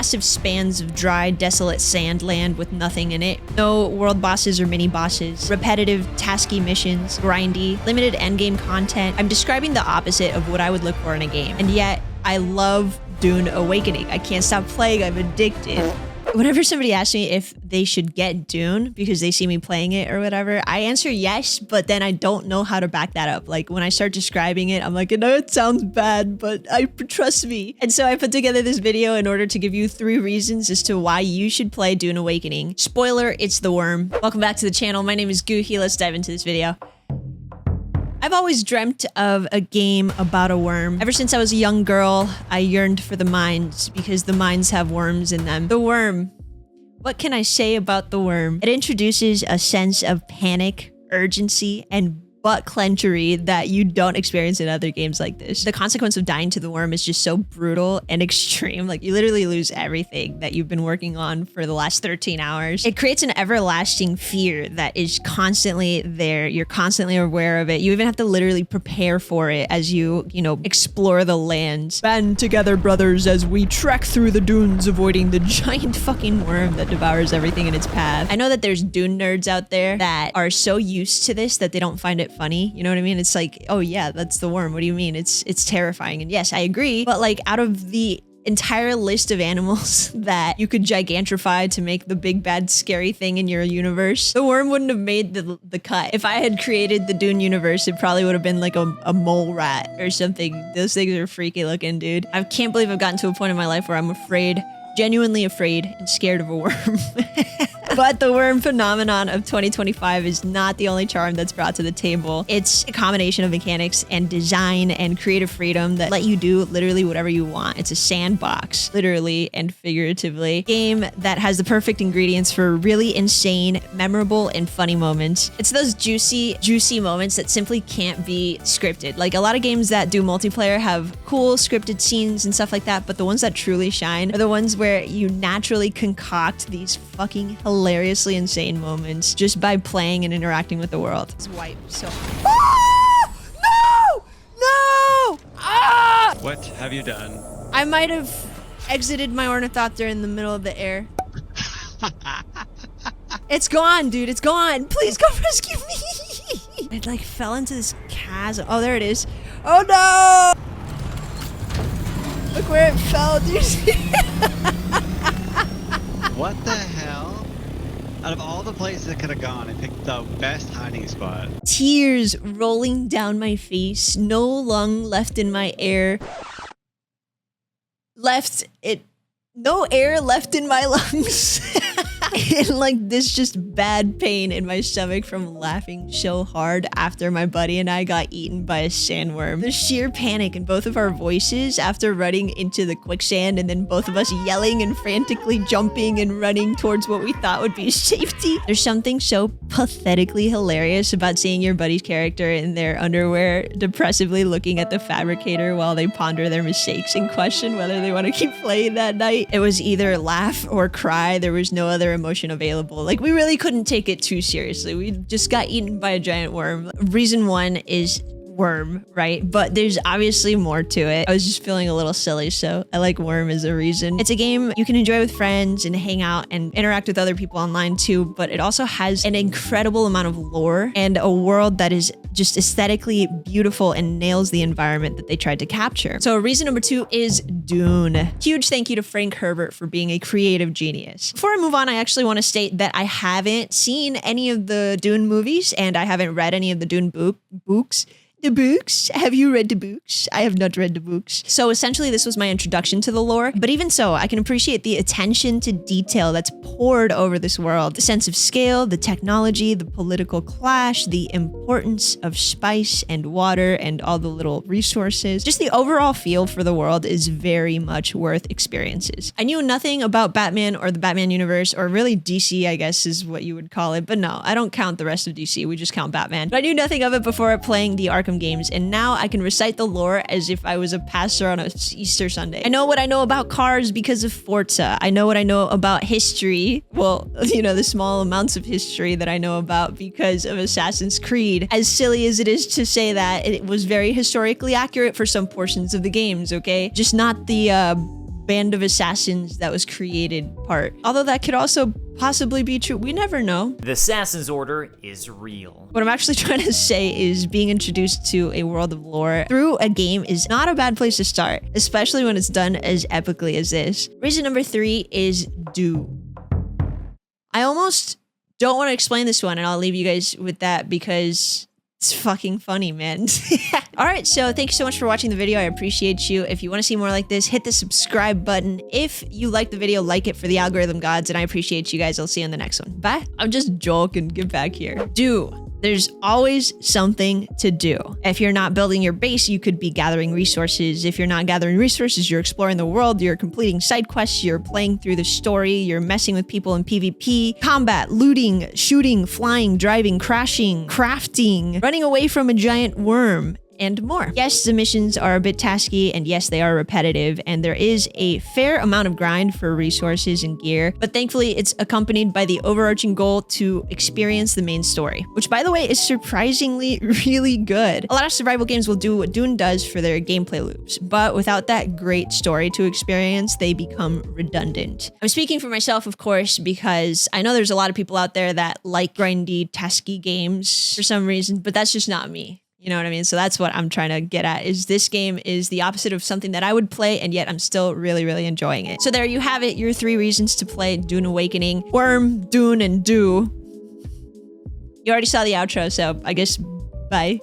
massive spans of dry, desolate sand land with nothing in it. No world bosses or mini bosses. Repetitive, tasky missions. Grindy. Limited endgame content. I'm describing the opposite of what I would look for in a game. And yet, I love Dune Awakening. I can't stop playing. I'm addicted. Whenever somebody asks me if they should get Dune because they see me playing it or whatever, I answer yes, but then I don't know how to back that up. Like when I start describing it, I'm like, I know it sounds bad, but trust me. And so I put together this video in order to give you 3 reasons as to why you should play Dune Awakening. Spoiler, it's the worm. Welcome back to the channel. My name is Goohy. Let's dive into this video. I've always dreamt of a game about a worm. Ever since I was a young girl, I yearned for the mines because the mines have worms in them. The worm. What can I say about the worm? It introduces a sense of panic, urgency, and butt clenchery that you don't experience in other games like this. The consequence of dying to the worm is just so brutal and extreme. Like you literally lose everything that you've been working on for the last 13 hours. It creates an everlasting fear that is constantly there. You're constantly aware of it. You even have to literally prepare for it as you explore the lands. Band together, brothers, as we trek through the dunes, avoiding the giant fucking worm that devours everything in its path. I know that there's Dune nerds out there that are so used to this that they don't find it funny. You know what I mean? It's like, oh yeah, that's the worm. What do you mean? It's terrifying. And yes, I agree. But like out of the entire list of animals that you could gigantify to make the big bad scary thing in your universe, the worm wouldn't have made the cut. If I had created the Dune universe, it probably would have been like a mole rat or something. Those things are freaky looking, dude. I can't believe I've gotten to a point in my life where I'm afraid, genuinely afraid and scared of a worm. But the worm phenomenon of 2025 is not the only charm that's brought to the table. It's a combination of mechanics and design and creative freedom that let you do literally whatever you want. It's a sandbox, literally and figuratively. Game that has the perfect ingredients for really insane, memorable, and funny moments. It's those juicy moments that simply can't be scripted. Like a lot of games that do multiplayer have cool scripted scenes and stuff like that, but the ones that truly shine are the ones where you naturally concoct these fucking hilariously insane moments just by playing and interacting with the world. It's white, so. Ah! No! No! Ah! What have you done? I might have exited my ornithopter in the middle of the air. It's gone, dude. It's gone. Please come rescue me. It like fell into this chasm. Oh, there it is. Oh no! Look where it fell, dude. What the hell? Out of all the places it could have gone, it picked the best hiding spot. Tears rolling down my face. No lung left in my air. No air left in my lungs. And like this just bad pain in my stomach from laughing so hard after my buddy and I got eaten by a sandworm. The sheer panic in both of our voices after running into the quicksand and then both of us yelling and frantically jumping and running towards what we thought would be safety. There's something so pathetically hilarious about seeing your buddy's character in their underwear depressively looking at the fabricator while they ponder their mistakes and question whether they want to keep playing that night. It was either laugh or cry. There was no other emotion available. Like we really couldn't take it too seriously. We just got eaten by a giant worm. Reason 1 is worm, right? But there's obviously more to it. I was just feeling a little silly, so I like worm as a reason. It's a game you can enjoy with friends and hang out and interact with other people online too, but it also has an incredible amount of lore and a world that is just aesthetically beautiful and nails the environment that they tried to capture. So reason number 2 is Dune. Huge thank you to Frank Herbert for being a creative genius. Before I move on, I actually want to state that I haven't seen any of the Dune movies and I haven't read any of the Dune books. The books? Have you read the books? I have not read the books. So essentially this was my introduction to the lore, but even so, I can appreciate the attention to detail that's poured over this world. The sense of scale, the technology, the political clash, the importance of spice and water and all the little resources. Just the overall feel for the world is very much worth experiences. I knew nothing about Batman or the Batman universe, or really DC, I guess is what you would call it, but no, I don't count the rest of DC, we just count Batman. But I knew nothing of it before playing the Arkham games, and now I can recite the lore as if I was a pastor on a Easter Sunday. I know what I know about cars because of Forza. I know what I know about history. Well, you know, the small amounts of history that I know about because of Assassin's Creed. As silly as it is to say that, it was very historically accurate for some portions of the games, okay? Just not the band of assassins that was created part. Although that could also possibly be true. We never know. The Assassin's Order is real. What I'm actually trying to say is being introduced to a world of lore through a game is not a bad place to start, especially when it's done as epically as this. Reason number 3 is Dune. I almost don't want to explain this one, and I'll leave you guys with that because it's fucking funny, man. All right, so thank you so much for watching the video. I appreciate you. If you want to see more like this, hit the subscribe button. If you like the video, like it for the algorithm gods, and I appreciate you guys. I'll see you in the next one. Bye. I'm just joking. Get back here. There's always something to do. If you're not building your base, you could be gathering resources. If you're not gathering resources, you're exploring the world, you're completing side quests, you're playing through the story, you're messing with people in PvP, combat, looting, shooting, flying, driving, crashing, crafting, running away from a giant worm, and more. Yes, the missions are a bit tasky, and yes, they are repetitive, and there is a fair amount of grind for resources and gear, but thankfully it's accompanied by the overarching goal to experience the main story, which by the way is surprisingly really good. A lot of survival games will do what Dune does for their gameplay loops, but without that great story to experience, they become redundant. I'm speaking for myself, of course, because I know there's a lot of people out there that like grindy, tasky games for some reason, but that's just not me. You know what I mean? So that's what I'm trying to get at, is this game is the opposite of something that I would play, and yet I'm still really, really enjoying it. So there you have it, your 3 reasons to play Dune Awakening. Worm, Dune, and Do. You already saw the outro, so I guess bye.